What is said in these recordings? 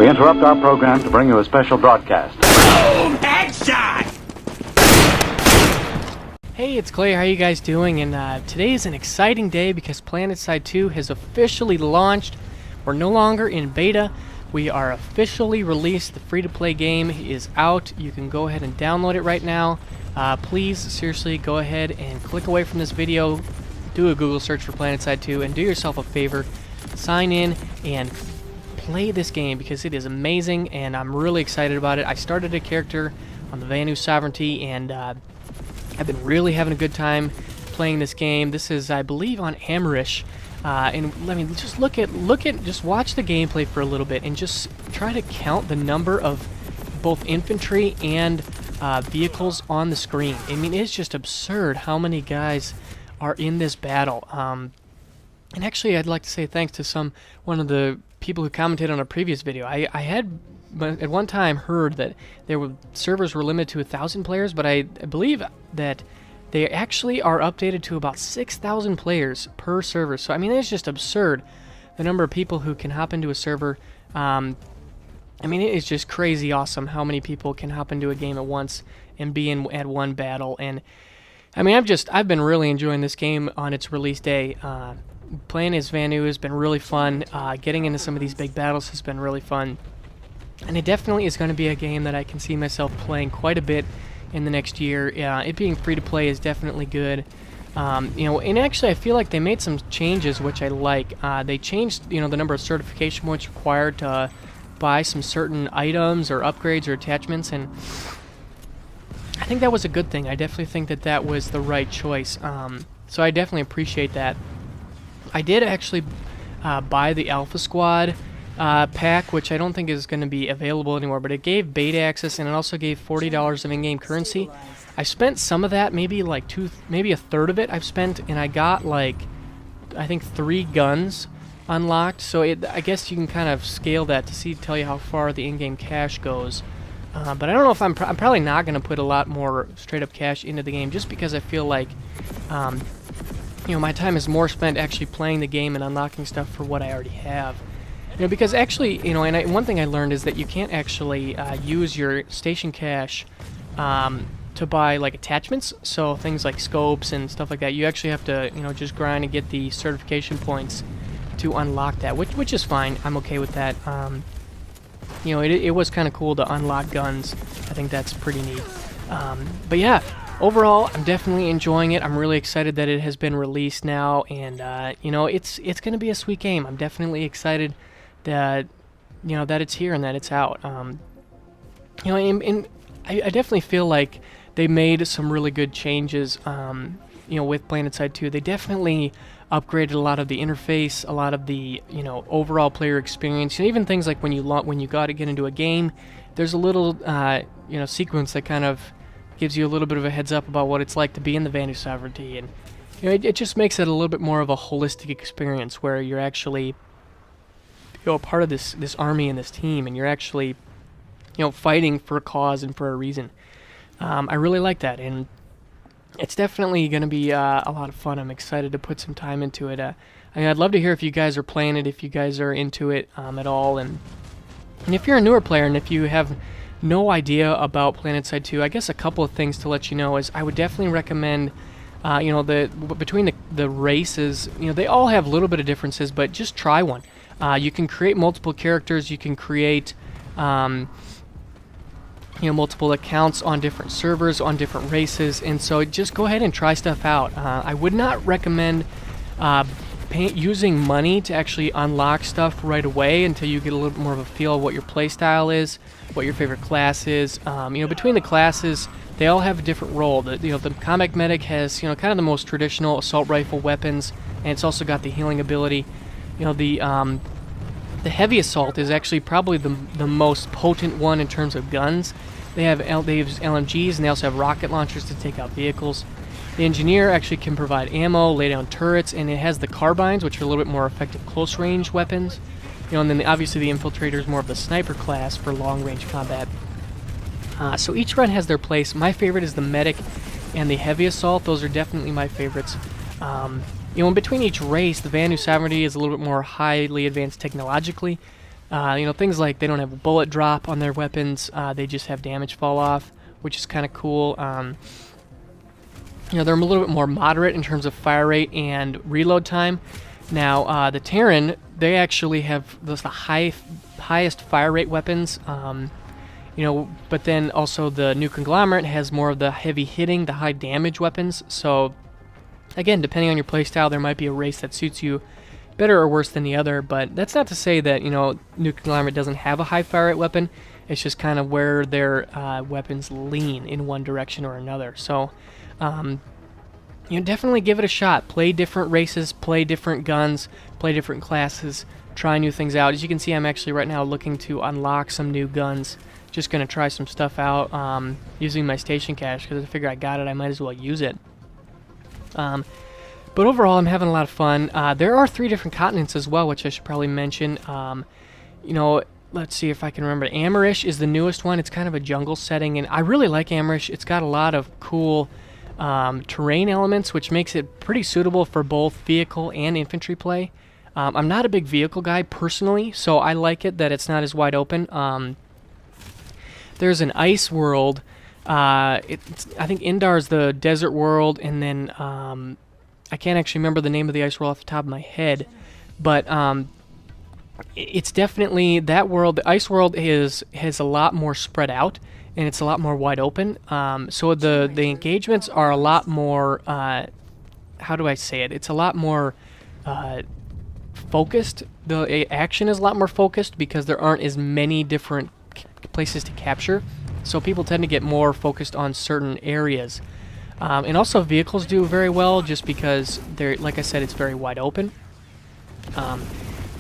We interrupt our program to bring you a special broadcast. Boom! Headshot! Hey, it's Clay. How are you guys doing? And today is an exciting day because Planetside 2 has officially launched. We're no longer in beta. We are officially released. The free-to-play game is out. You can go ahead and download it right now. Please, seriously, go ahead and click away from this video. Do a Google search for Planetside 2 and do yourself a favor. Sign in and play this game because it is amazing and I'm really excited about it. I started a character on the Vanu Sovereignty and I've been really having a good time playing this game. This is, I believe, on Amerish. And let me just just watch the gameplay for a little bit and just try to count the number of both infantry and vehicles on the screen. I mean, it's just absurd how many guys are in this battle. And actually, I'd like to say thanks to one of the people who commented on a previous video. I had at one time heard that servers were limited to 1,000 players, but I believe that they actually are updated to about 6,000 players per server. So I mean, it's just absurd the number of people who can hop into a server. I mean, it is just crazy awesome how many people can hop into a game at once and be at one battle. And I mean, I've been really enjoying this game on its release day. Playing as Vanu has been really fun. Getting into some of these big battles has been really fun. And it definitely is going to be a game that I can see myself playing quite a bit in the next year. It being free to play is definitely good. You know, and actually I feel like they made some changes which I like. They changed, you know, the number of certification points required to buy some certain items or upgrades or attachments, and I think that was a good thing. I definitely think that that was the right choice. So I definitely appreciate that. I did actually buy the Alpha Squad pack, which I don't think is going to be available anymore, but it gave beta access and it also gave $40 of in-game currency. I spent some of that, maybe a third of it I've spent, and I got like, I think 3 guns unlocked. So I guess you can kind of scale that to tell you how far the in-game cash goes. But I don't know if I'm probably not going to put a lot more straight up cash into the game, just because I feel like, you know, my time is more spent actually playing the game and unlocking stuff for what I already have. You know, because actually, you know, and one thing I learned is that you can't actually use your station cash to buy like attachments. So things like scopes and stuff like that, you actually have to, you know, just grind and get the certification points to unlock that, which is fine. I'm okay with that. You know, it was kind of cool to unlock guns. I think that's pretty neat. But yeah, overall, I'm definitely enjoying it. I'm really excited that it has been released now, and you know, it's going to be a sweet game. I'm definitely excited that, you know, that it's here and that it's out. You know, and I definitely feel like they made some really good changes. You know, with Planetside 2, they definitely upgraded a lot of the interface, a lot of the, you know, overall player experience. You know, even things like when you got to get into a game, there's a little you know, sequence that kind of gives you a little bit of a heads up about what it's like to be in the Vanu Sovereignty, and you know, it just makes it a little bit more of a holistic experience where you're actually, you know, a part of this army and this team, and you're actually, you know, fighting for a cause and for a reason. I really like that, and it's definitely going to be a lot of fun. I'm excited to put some time into it. I mean, I'd love to hear if you guys are playing it, if you guys are into it at all, and if you're a newer player and if you have no idea about Planetside 2, I guess a couple of things to let you know is I would definitely recommend, you know, between the races, you know, they all have a little bit of differences, but just try one. You can create multiple characters. You can create, you know, multiple accounts on different servers, on different races, and so just go ahead and try stuff out. I would not recommend using money to actually unlock stuff right away until you get a little bit more of a feel of what your playstyle is, what your favorite class is. You know, between the classes, they all have a different role. You know, the combat medic has, you know, kind of the most traditional assault rifle weapons, and it's also got the healing ability. You know, the heavy assault is actually probably the most potent one in terms of guns. They have LMGs, and they also have rocket launchers to take out vehicles. The engineer actually can provide ammo, lay down turrets, and it has the carbines, which are a little bit more effective close-range weapons. You know, and then obviously the infiltrator is more of the sniper class for long-range combat. So each run has their place. My favorite is the medic and the heavy assault. Those are definitely my favorites. You know, in between each race, the Vanu Sovereignty is a little bit more highly advanced technologically. Things like they don't have a bullet drop on their weapons. They just have damage fall off, which is kind of cool. They're a little bit more moderate in terms of fire rate and reload time. Now, the Terran, they actually have the highest fire rate weapons. But then also the new Conglomerate has more of the heavy hitting, the high damage weapons. So, again, depending on your playstyle, there might be a race that suits you better or worse than the other. But that's not to say that, new Conglomerate doesn't have a high fire rate weapon. It's just kind of where their weapons lean in one direction or another. So, definitely give it a shot. Play different races, play different guns, play different classes, try new things out. As you can see, I'm actually right now looking to unlock some new guns. Just going to try some stuff out using my station cache because I figure I got it, I might as well use it. But overall, I'm having a lot of fun. There are 3 different continents as well, which I should probably mention. Let's see if I can remember. Amerish is the newest one. It's kind of a jungle setting, and I really like Amerish. It's got a lot of cool terrain elements, which makes it pretty suitable for both vehicle and infantry play. I'm not a big vehicle guy personally, so I like it that it's not as wide open. There's an ice world. I think Indar is the desert world, and then I can't actually remember the name of the ice world off the top of my head, but it's definitely that world. The ice world has a lot more spread out, and it's a lot more wide open. So the engagements are a lot more, how do I say it? It's a lot more focused. The action is a lot more focused because there aren't as many different places to capture. So people tend to get more focused on certain areas. And also vehicles do very well just because they're, like I said, it's very wide open.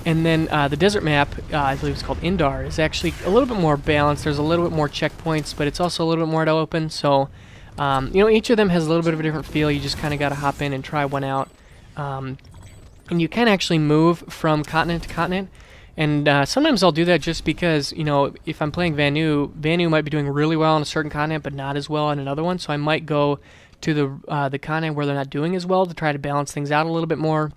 And then the desert map, I believe it's called Indar, is actually a little bit more balanced. There's a little bit more checkpoints, but it's also a little bit more open. So, each of them has a little bit of a different feel. You just kind of got to hop in and try one out. And you can actually move from continent to continent. And sometimes I'll do that just because, if I'm playing Vanu might be doing really well on a certain continent, but not as well on another one. So I might go to the continent where they're not doing as well to try to balance things out a little bit more.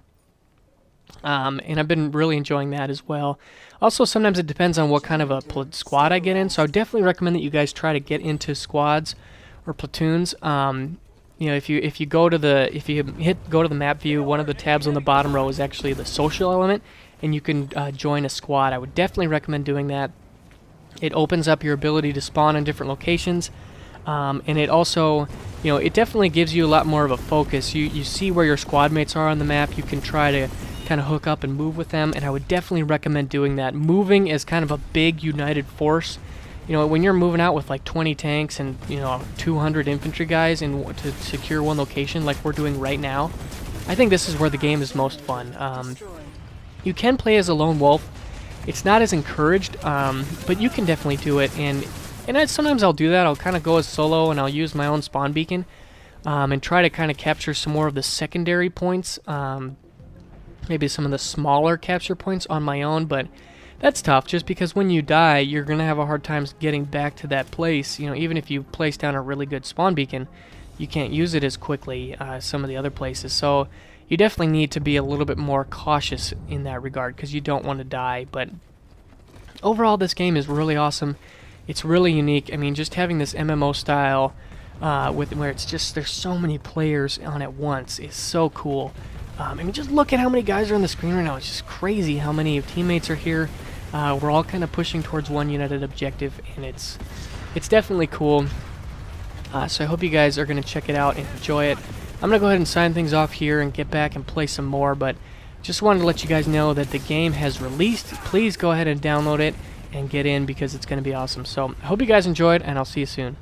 And I've been really enjoying that as well. Also, sometimes it depends on what kind of a squad I get in. So I definitely recommend that you guys try to get into squads or platoons. If you go to the map view, one of the tabs on the bottom row is actually the social element, and you can join a squad. I would definitely recommend doing that. It opens up your ability to spawn in different locations, and it also, it definitely gives you a lot more of a focus. You see where your squad mates are on the map. You can try to kind of hook up and move with them, and I would definitely recommend doing that. Moving is kind of a big united force. When you're moving out with like 20 tanks and 200 infantry guys and to secure one location like we're doing right now, I think this is where the game is most fun. You can play as a lone wolf. It's not as encouraged, but you can definitely do it. And sometimes I'll do that. I'll kind of go as solo, and I'll use my own spawn beacon and try to kind of capture some more of the secondary points. Maybe some of the smaller capture points on my own, but that's tough just because when you die, you're going to have a hard time getting back to that place. Even if you place down a really good spawn beacon, you can't use it as quickly as some of the other places. So you definitely need to be a little bit more cautious in that regard because you don't want to die. But overall, this game is really awesome. It's really unique. I mean, just having this MMO style where it's just there's so many players on at once is so cool. Just look at how many guys are on the screen right now. It's just crazy how many teammates are here. We're all kind of pushing towards one united objective, and it's definitely cool. So I hope you guys are going to check it out and enjoy it. I'm going to go ahead and sign things off here and get back and play some more, but just wanted to let you guys know that the game has released. Please go ahead and download it and get in because it's going to be awesome. So I hope you guys enjoyed, and I'll see you soon.